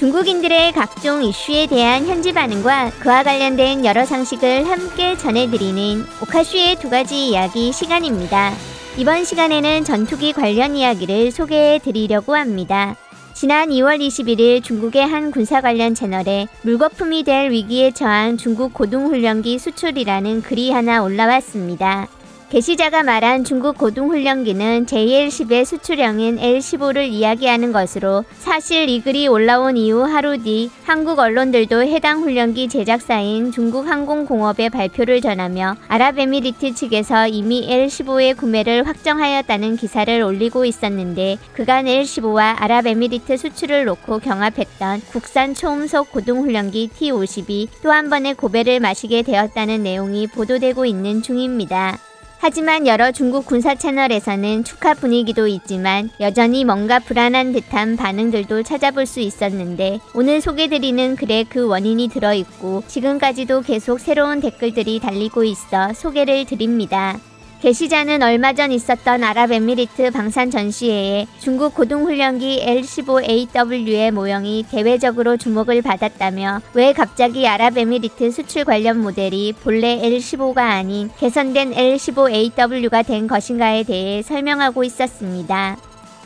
중국인들의 각종 이슈에 대한 현지 반응과 그와 관련된 여러 상식을 함께 전해드리는 오카슈의 두 가지 이야기 시간입니다. 이번 시간에는 전투기 관련 이야기를 소개해 드리려고 합니다. 지난 2월 21일 중국의 한 군사 관련 채널에 물거품이 될 위기에 처한 중국 고등훈련기 수출이라는 글이 하나 올라왔습니다. 게시자가 말한 중국 고등훈련기는 JL-10의 수출형인 L-15를 이야기하는 것으로 사실 이 글이 올라온 이후 하루 뒤 한국 언론들도 해당 훈련기 제작사인 중국항공공업의 발표를 전하며 아랍에미리트 측에서 이미 L-15의 구매를 확정하였다는 기사를 올리고 있었는데 그간 L-15와 아랍에미리트 수출을 놓고 경합했던 국산 초음속 고등훈련기 T-50이 또 한 번의 고배를 마시게 되었다는 내용이 보도되고 있는 중입니다. 하지만 여러 중국 군사 채널에서는 축하 분위기도 있지만 여전히 뭔가 불안한 듯한 반응들도 찾아볼 수 있었는데 오늘 소개드리는 글에 그 원인이 들어있고 지금까지도 계속 새로운 댓글들이 달리고 있어 소개를 드립니다. 게시자는 얼마 전 있었던 아랍에미리트 방산 전시회에 중국 고등훈련기 L-15AW의 모형이 대외적으로 주목을 받았다며 왜 갑자기 아랍에미리트 수출 관련 모델이 본래 L-15가 아닌 개선된 L-15AW가 된 것인가에 대해 설명하고 있었습니다.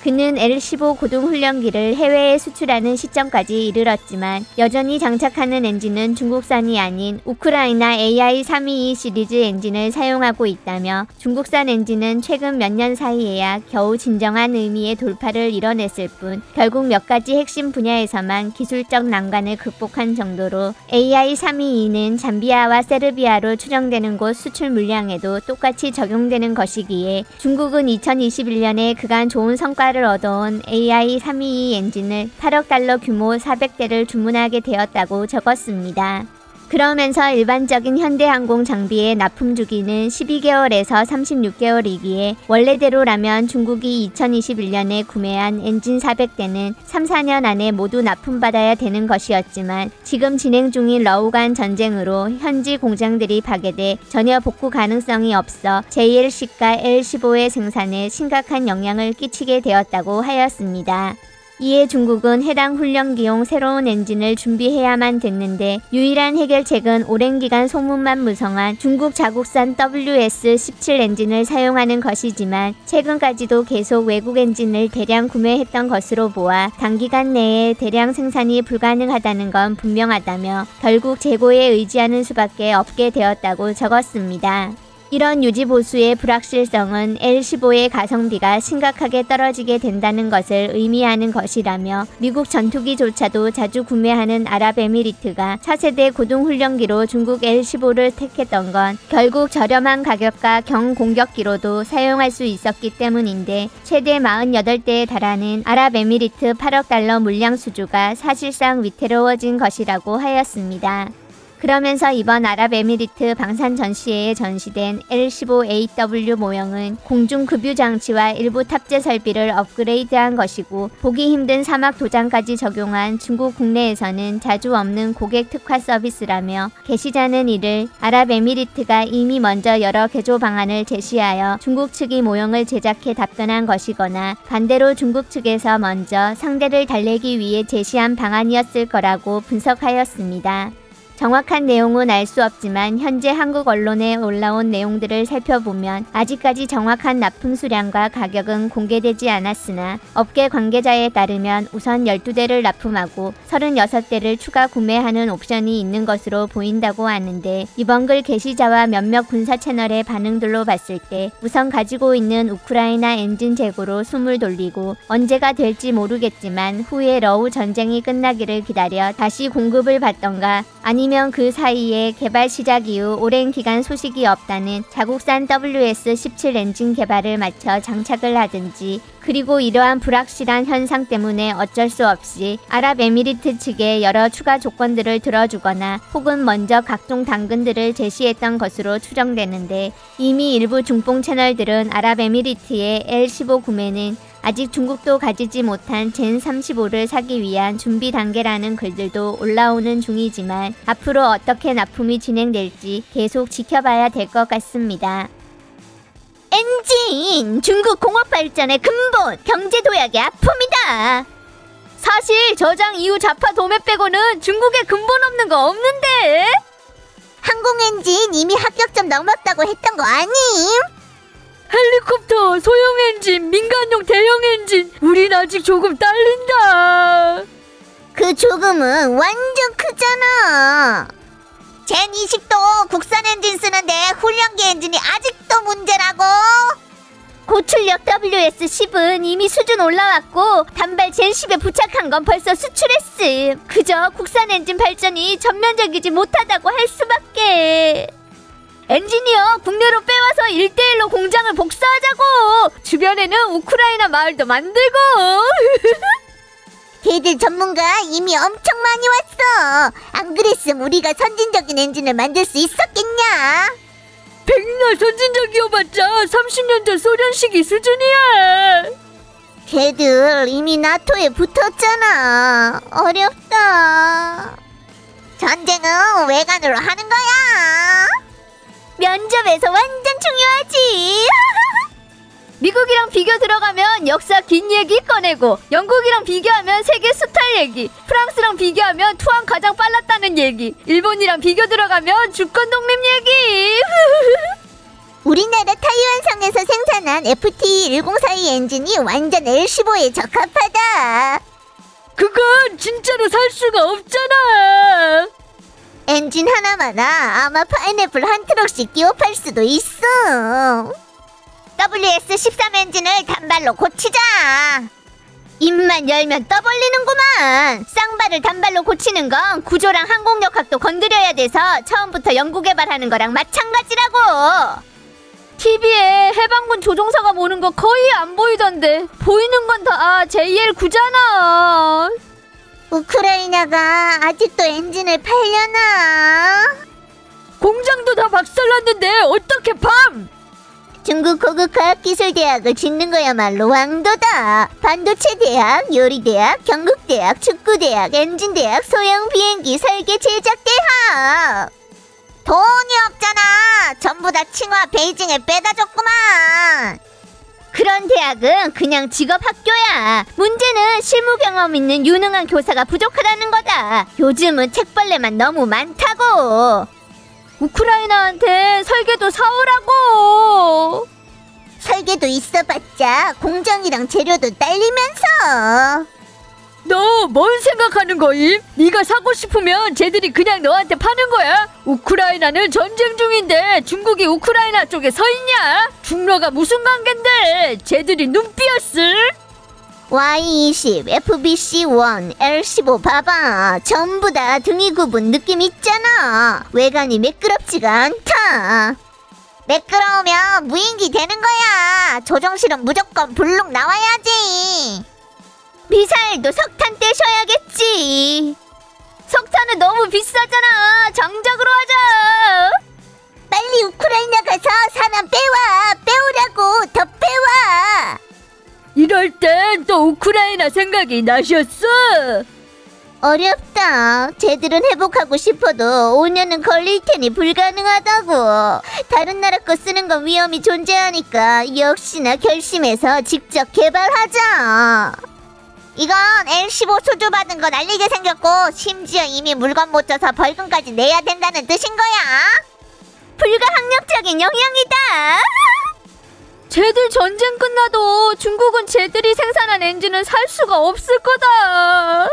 그는 L-15 고등훈련기를 해외에 수출하는 시점까지 이르렀지만 여전히 장착하는 엔진은 중국산이 아닌 우크라이나 AI-322 시리즈 엔진을 사용하고 있다며 중국산 엔진은 최근 몇 년 사이에야 겨우 진정한 의미의 돌파를 이뤄냈을 뿐 결국 몇 가지 핵심 분야에서만 기술적 난관을 극복한 정도로 AI-322는 잠비아와 세르비아로 추정되는 곳 수출 물량에도 똑같이 적용되는 것이기에 중국은 2021년에 그간 좋은 성과를 얻어온 AI-322 엔진을 8억 달러 규모 400대를 주문하게 되었다고 적었습니다. 그러면서 일반적인 현대항공 장비의 납품 주기는 12개월에서 36개월이기에 원래대로라면 중국이 2021년에 구매한 엔진 400대는 3-4년 안에 모두 납품받아야 되는 것이었지만 지금 진행 중인 러우간 전쟁으로 현지 공장들이 파괴돼 전혀 복구 가능성이 없어 JL-10과 L-15의 생산에 심각한 영향을 끼치게 되었다고 하였습니다. 이에 중국은 해당 훈련기용 새로운 엔진을 준비해야만 됐는데 유일한 해결책은 오랜 기간 소문만 무성한 중국 자국산 WS-17 엔진을 사용하는 것이지만 최근까지도 계속 외국 엔진을 대량 구매했던 것으로 보아 단기간 내에 대량 생산이 불가능하다는 건 분명하다며 결국 재고에 의지하는 수밖에 없게 되었다고 적었습니다. 이런 유지보수의 불확실성은 L-15의 가성비가 심각하게 떨어지게 된다는 것을 의미하는 것이라며 미국 전투기조차도 자주 구매하는 아랍에미리트가 차세대 고등훈련기로 중국 L-15를 택했던 건 결국 저렴한 가격과 경공격기로도 사용할 수 있었기 때문인데 최대 48대에 달하는 아랍에미리트 8억 달러 물량 수주가 사실상 위태로워진 것이라고 하였습니다. 그러면서 이번 아랍에미리트 방산 전시회에 전시된 L-15AW 모형은 공중급유 장치와 일부 탑재 설비를 업그레이드한 것이고 보기 힘든 사막 도장까지 적용한 중국 국내에서는 자주 없는 고객 특화 서비스라며 게시자는 이를 아랍에미리트가 이미 먼저 여러 개조 방안을 제시하여 중국 측이 모형을 제작해 답변한 것이거나 반대로 중국 측에서 먼저 상대를 달래기 위해 제시한 방안이었을 거라고 분석하였습니다. 정확한 내용은 알 수 없지만 현재 한국 언론에 올라온 내용들을 살펴보면 아직까지 정확한 납품 수량과 가격은 공개되지 않았으나 업계 관계자에 따르면 우선 12대를 납품하고 36대를 추가 구매하는 옵션이 있는 것으로 보인다고 하는데 이번 글 게시자와 몇몇 군사 채널의 반응들로 봤을 때 우선 가지고 있는 우크라이나 엔진 재고로 숨을 돌리고 언제가 될지 모르겠지만 후에 러우 전쟁이 끝나기를 기다려 다시 공급을 받던가 아니면 그 사이에 개발 시작 이후 오랜 기간 소식이 없다는 자국산 WS-17 엔진 개발을 마쳐 장착을 하든지 그리고 이러한 불확실한 현상 때문에 어쩔 수 없이 아랍에미리트 측에 여러 추가 조건들을 들어주거나 혹은 먼저 각종 당근들을 제시했던 것으로 추정되는데 이미 일부 중뽕 채널들은 아랍에미리트의 L-15 구매는 아직 중국도 가지지 못한 젠 35를 사기 위한 준비 단계라는 글들도 올라오는 중이지만 앞으로 어떻게 납품이 진행될지 계속 지켜봐야 될 것 같습니다. 엔진! 중국 공업 발전의 근본! 경제 도약의 아픔이다! 사실 저장 이후 자파 도매 빼고는 중국에 근본 없는 거 없는데. 항공 엔진 이미 합격점 넘었다고 했던 거 아님? 헬리콥터, 소형 엔진, 민간용 대형 엔진, 우린 아직 조금 딸린다. 그 조금은 완전 크잖아. 젠 20도 국산 엔진 쓰는데 훈련기 엔진이 아직도 문제라고? 고출력 WS10은 이미 수준 올라왔고 단발 젠 10에 부착한 건 벌써 수출했음. 그저 국산 엔진 발전이 전면적이지 못하다고 할 수밖에. 엔지니어 국내로 빼와서 1대1로 공장을 복사하자고. 주변에는 우크라이나 마을도 만들고. 걔들 전문가 이미 엄청 많이 왔어. 안 그랬으면 우리가 선진적인 엔진을 만들 수 있었겠냐? 백날 선진적이어봤자 30년 전 소련 시기 수준이야. 걔들 이미 나토에 붙었잖아. 어렵다. 전쟁은 외관으로 하는 거야. 면접에서 완전 중요하지. 미국이랑 비교 들어가면 역사 긴 얘기 꺼내고, 영국이랑 비교하면 세계 수탈 얘기, 프랑스랑 비교하면 투항 가장 빨랐다는 얘기, 일본이랑 비교 들어가면 주권 독립 얘기. 우리나라 타이완성에서 생산한 FT1042 엔진이 완전 L15에 적합하다. 그건 진짜로 살 수가 없잖아. 엔진 하나마다 아마 파인애플 한 트럭씩 끼워 팔 수도 있어. WS13 엔진을 단발로 고치자. 입만 열면 떠벌리는구만. 쌍발을 단발로 고치는 건 구조랑 항공역학도 건드려야 돼서 처음부터 연구 개발하는 거랑 마찬가지라고. TV에 해방군 조종사가 모는 거 거의 안 보이던데 보이는 건 다 JL9잖아. 우크라이나가 아직도 엔진을 팔려나? 공장도 다 박살났는데 어떻게 팜? 중국 고급 과학기술대학을 짓는 거야말로 왕도다. 반도체 대학, 요리대학, 경국대학, 축구대학, 엔진대학, 소형 비행기 설계 제작대학. 돈이 없잖아. 전부 다 칭화 베이징에 빼다 줬구만. 그런 대학은 그냥 직업학교야. 문제는 실무 경험 있는 유능한 교사가 부족하다는 거다. 요즘은 책벌레만 너무 많다고. 우크라이나한테 설계도 사오라고. 설계도 있어봤자 공정이랑 재료도 딸리면서. 너 뭔 생각하는 거임? 네가 사고 싶으면 쟤들이 그냥 너한테 파는 거야. 우크라이나는 전쟁 중인데 중국이 우크라이나 쪽에 서 있냐? 중러가 무슨 관계인데 쟤들이 눈 삐었을? Y20, FBC1, L15 봐봐. 전부 다 등이 굽은 느낌 있잖아. 외관이 매끄럽지가 않다. 매끄러우면 무인기 되는 거야. 조종실은 무조건 블록 나와야지. 미사일도 석탄 떼셔야겠지. 석탄은 너무 비싸잖아. 장작으로 하자. 빨리 우크라이나 가서 사람 빼와. 빼오라고. 더 빼와. 이럴 땐 또 우크라이나 생각이 나셨어? 어렵다. 쟤들은 회복하고 싶어도 5년은 걸릴 테니 불가능하다고. 다른 나라 거 쓰는 건 위험이 존재하니까 역시나 결심해서 직접 개발하자. 이건 L15 수주받은 거 날리게 생겼고 심지어 이미 물건 못 줘서 벌금까지 내야 된다는 뜻인 거야. 불가항력적인 영향이다. 쟤들 전쟁 끝나도 중국은 쟤들이 생산한 엔진은 살 수가 없을 거다.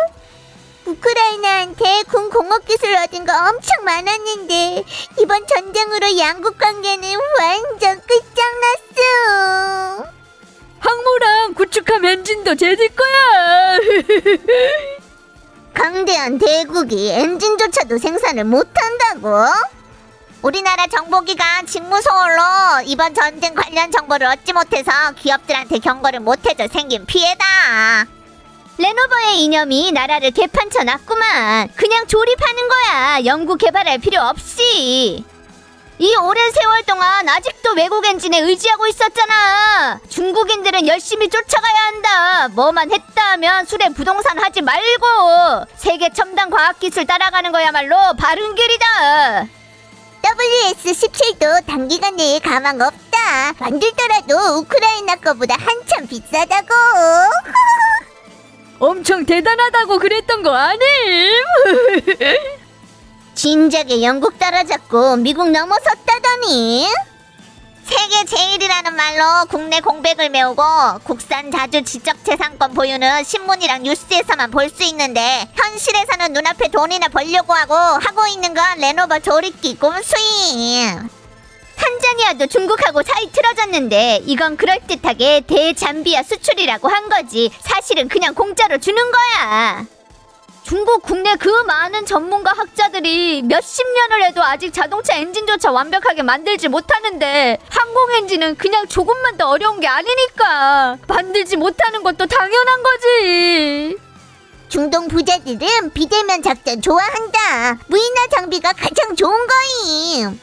우크라이나한테 군 공업기술 얻은 거 엄청 많았는데 이번 전쟁으로 양국 관계는 완전 끝장났어. 항모랑 구축함 엔진도 쟤들 거야. 강대한 대국이 엔진조차도 생산을 못한다고? 우리나라 정보기관 직무소홀로 이번 전쟁 관련 정보를 얻지 못해서 기업들한테 경고를 못해줘 생긴 피해다. 레노버의 이념이 나라를 개판쳐 놨구만. 그냥 조립하는 거야. 연구 개발할 필요 없이. 이 오랜 세월 동안 아직도 외국 엔진에 의지하고 있었잖아. 중국인들은 열심히 쫓아가야 한다. 뭐만 했다 하면 수레 부동산 하지 말고 세계 첨단 과학기술 따라가는 거야말로 바른 길이다. WS17도 단기간 내에 가망 없다. 만들더라도 우크라이나 거보다 한참 비싸다고. 엄청 대단하다고 그랬던 거 아님? 진작에 영국 따라잡고 미국 넘어섰다더니. 세계 제일이라는 말로 국내 공백을 메우고 국산 자주 지적재산권 보유는 신문이랑 뉴스에서만 볼 수 있는데 현실에서는 눈앞에 돈이나 벌려고 하고 있는 건 레노버 조립기 꼼수임. 탄자니아도 중국하고 사이 틀어졌는데 이건 그럴듯하게 대잠비아 수출이라고 한 거지. 사실은 그냥 공짜로 주는 거야. 중국 국내 그 많은 전문가 학자들이 몇십 년을 해도 아직 자동차 엔진조차 완벽하게 만들지 못하는데 항공 엔진은 그냥 조금만 더 어려운 게 아니니까 만들지 못하는 것도 당연한 거지. 중동 부자들은 비대면 작전 좋아한다. 무인화 장비가 가장 좋은 거임.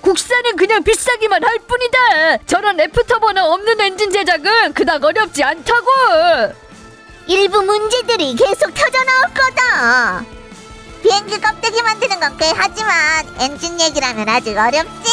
국산은 그냥 비싸기만 할 뿐이다. 저런 F터보는 없는 엔진 제작은 그닥 어렵지 않다고. 일부 문제들이 계속 터져나올 거다. 비행기 껍데기 만드는 건 꽤 하지만 엔진 얘기라면 아직 어렵지.